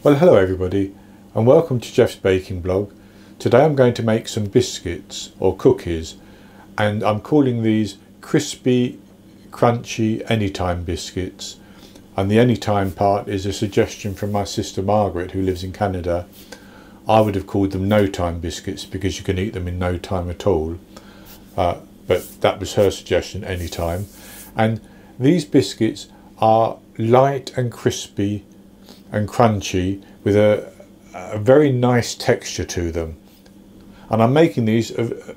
Well, hello everybody and welcome to Jeff's baking blog. Today I'm going to make some biscuits or cookies, and I'm calling these crispy crunchy anytime biscuits, and the anytime part is a suggestion from my sister Margaret, who lives in Canada. I would have called them no time biscuits because you can eat them in no time at all, but that was her suggestion, anytime. And these biscuits are light and crispy and crunchy with a very nice texture to them, and I'm making these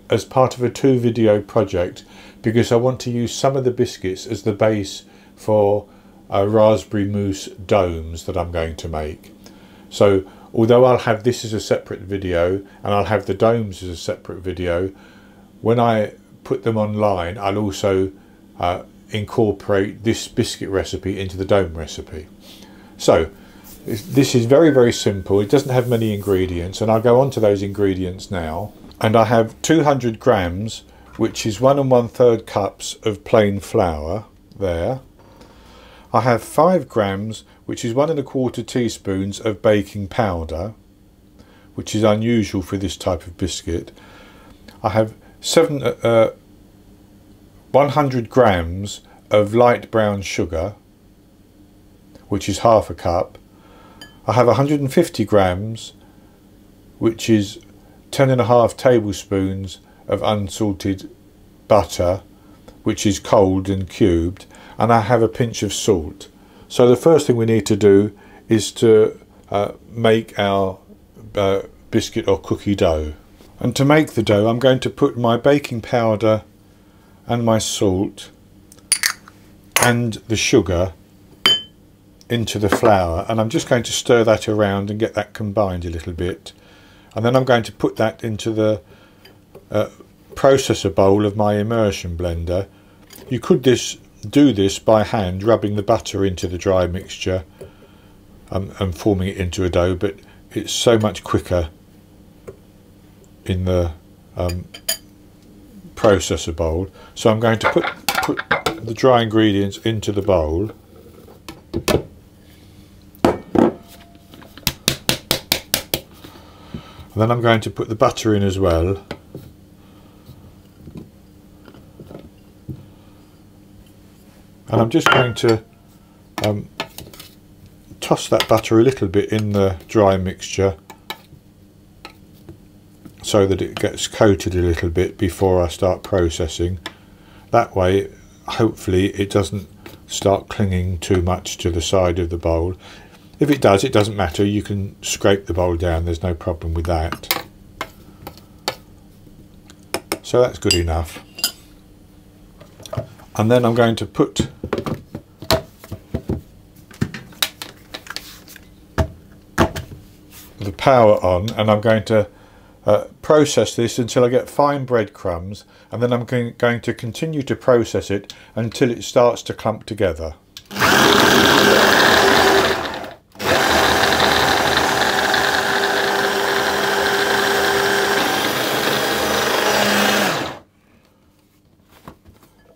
as part of a 2-video project because I want to use some of the biscuits as the base for raspberry mousse domes that I'm going to make. So although I'll have this as a separate video and I'll have the domes as a separate video, when I put them online I'll also incorporate this biscuit recipe into the dome recipe. So this is very simple. It doesn't have many ingredients, and I'll go on to those ingredients now. And I have 200 grams, which is 1 1/3 cups of plain flour there. I have 5 grams, which is 1 1/4 teaspoons of baking powder, which is unusual for this type of biscuit. I have 100 grams of light brown sugar, which is 1/2 cup. I have 150 grams, which is 10 1/2 tablespoons of unsalted butter, which is cold and cubed, and I have a pinch of salt. So the first thing we need to do is to make our biscuit or cookie dough. And to make the dough, I'm going to put my baking powder and my salt and the sugar into the flour, and I'm just going to stir that around and get that combined a little bit, and then I'm going to put that into the processor bowl of my immersion blender. You could do this by hand, rubbing the butter into the dry mixture and forming it into a dough, but it's so much quicker in the processor bowl. So I'm going to put the dry ingredients into the bowl. And then I'm going to put the butter in as well. And I'm just going to toss that butter a little bit in the dry mixture so that it gets coated a little bit before I start processing. That way, hopefully, it doesn't start clinging too much to the side of the bowl. If it does, it doesn't matter. You can scrape the bowl down. There's no problem with that. So that's good enough. And then I'm going to put the power on, and I'm going to process this until I get fine breadcrumbs, and then I'm going to continue to process it until it starts to clump together.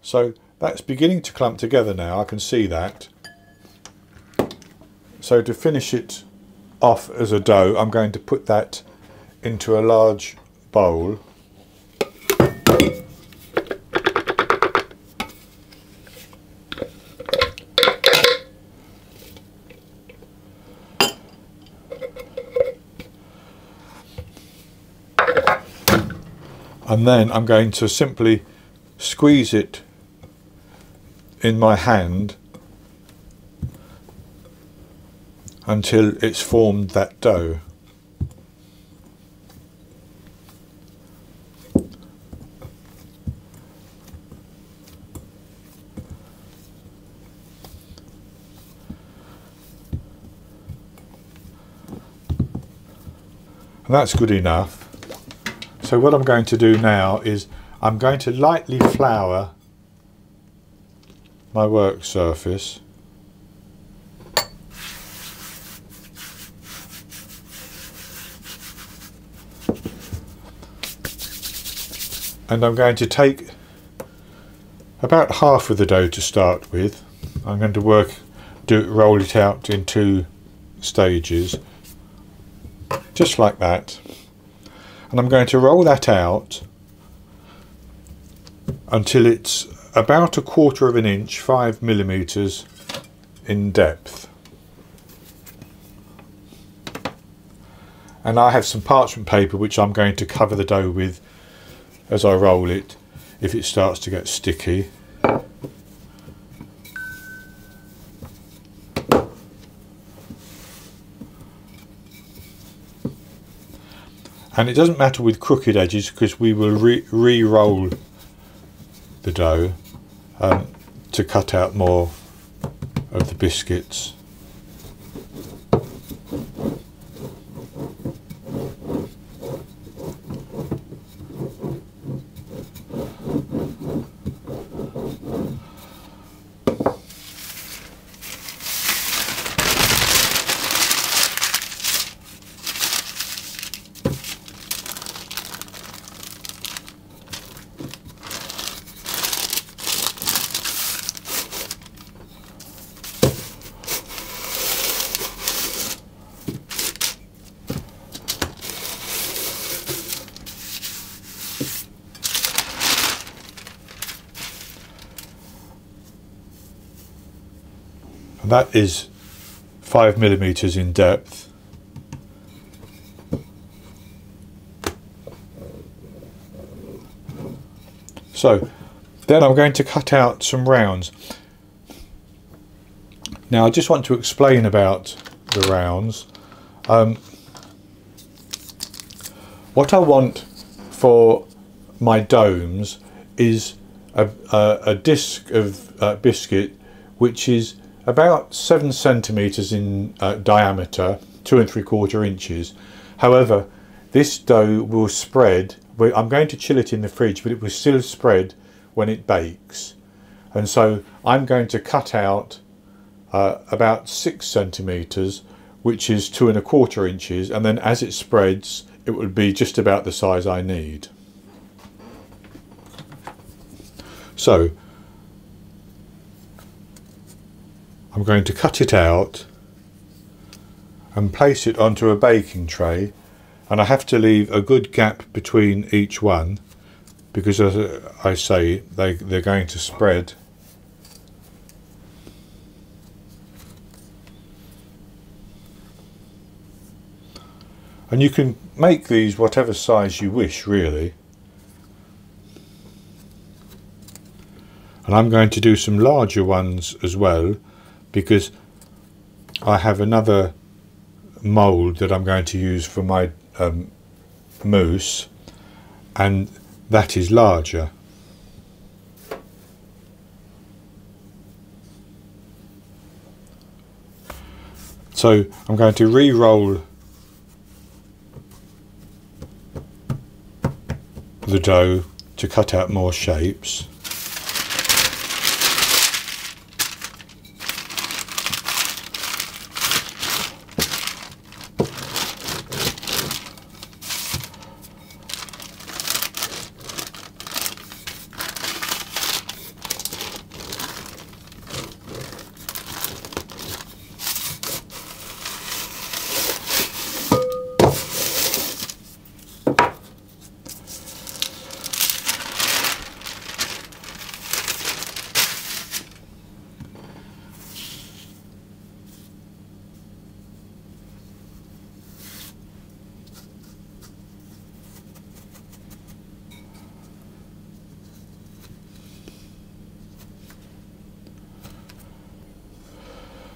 So that's beginning to clump together now, I can see that. So to finish it off as a dough, I'm going to put that into a large bowl. And then I'm going to simply squeeze it in my hand until it's formed that dough. And that's good enough. So what I'm going to do now is I'm going to lightly flour my work surface, and I'm going to take about half of the dough to start with. I'm going to roll it out in 2 stages just like that, and I'm going to roll that out until it's about 1/4 of an inch, 5 millimeters in depth. And I have some parchment paper which I'm going to cover the dough with as I roll it if it starts to get sticky. And it doesn't matter with crooked edges because we will re-roll the dough to cut out more of the biscuits. And that is 5 millimeters in depth. So then I'm going to cut out some rounds. Now I just want to explain about the rounds. What I want for my domes is a disc of biscuit which is about 7 centimeters in diameter, 2 3/4 inches. However, this dough will spread. I'm going to chill it in the fridge, but it will still spread when it bakes. And so I'm going to cut out about 6 centimeters, which is 2 1/4 inches, and then as it spreads, it will be just about the size I need. So I'm going to cut it out and place it onto a baking tray, and I have to leave a good gap between each one because, as I say, they're going to spread. And you can make these whatever size you wish, really. And I'm going to do some larger ones as well, because I have another mould that I'm going to use for my mousse, and that is larger. So I'm going to re-roll the dough to cut out more shapes.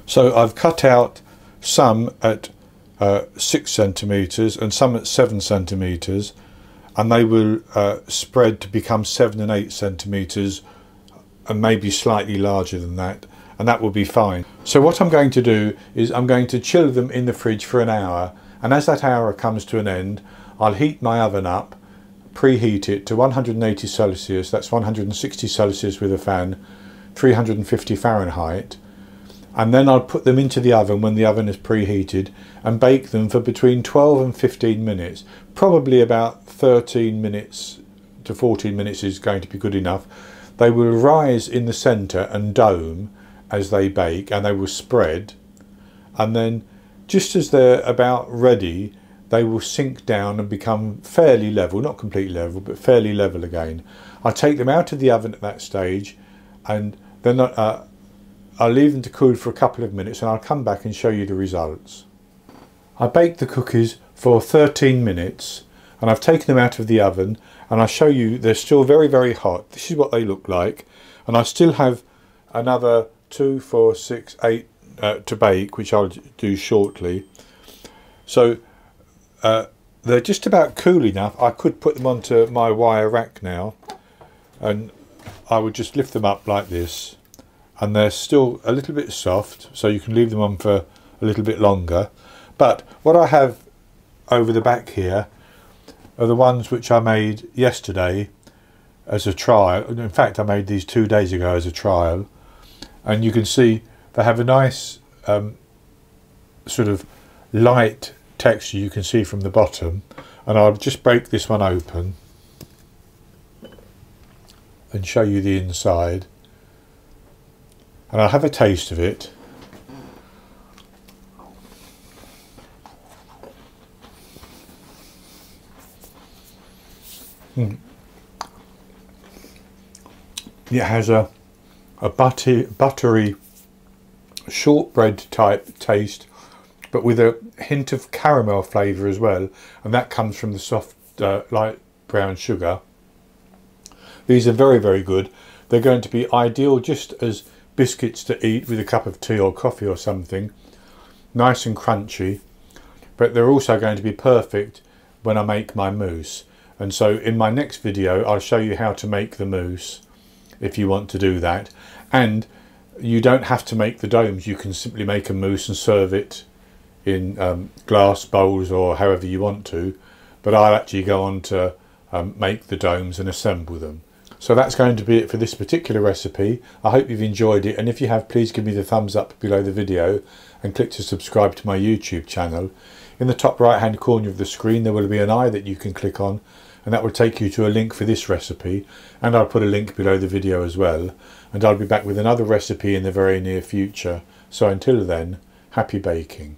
So I've cut out some at 6 centimeters and some at 7 centimeters, and they will spread to become 7 and 8 centimeters and maybe slightly larger than that, and that will be fine. So what I'm going to do is I'm going to chill them in the fridge for an hour, and as that hour comes to an end, I'll heat my oven up, preheat it to 180 Celsius, that's 160 Celsius with a fan, 350 Fahrenheit, and then I'll put them into the oven when the oven is preheated and bake them for between 12 and 15 minutes. Probably about 13 minutes to 14 minutes is going to be good enough. They will rise in the centre and dome as they bake, and they will spread, and then just as they're about ready, they will sink down and become fairly level, not completely level, but fairly level again. I take them out of the oven at that stage, and then I'll leave them to cool for a couple of minutes, and I'll come back and show you the results. I baked the cookies for 13 minutes, and I've taken them out of the oven, and I'll show you they're still very, very hot. This is what they look like, and I still have another 2, 4, 6, 8 to bake, which I'll do shortly. So they're just about cool enough. I could put them onto my wire rack now, and I would just lift them up like this, and they're still a little bit soft, so you can leave them on for a little bit longer. But what I have over the back here are the ones which I made yesterday as a trial. In fact, I made these 2 days ago as a trial, and you can see they have a nice sort of light texture you can see from the bottom. And I'll just break this one open and show you the inside, and I'll have a taste of it. It has a buttery shortbread type taste, but with a hint of caramel flavour as well, and that comes from the soft light brown sugar. These are very, very good. They're going to be ideal just as biscuits to eat with a cup of tea or coffee or something. Nice and crunchy, but they're also going to be perfect when I make my mousse. And so in my next video I'll show you how to make the mousse if you want to do that. And you don't have to make the domes, you can simply make a mousse and serve it in glass bowls or however you want to, but I'll actually go on to make the domes and assemble them. So that's going to be it for this particular recipe. I hope you've enjoyed it, and if you have, please give me the thumbs up below the video and click to subscribe to my YouTube channel. In the top right hand corner of the screen there will be an eye that you can click on, and that will take you to a link for this recipe, and I'll put a link below the video as well, and I'll be back with another recipe in the very near future. So until then, happy baking.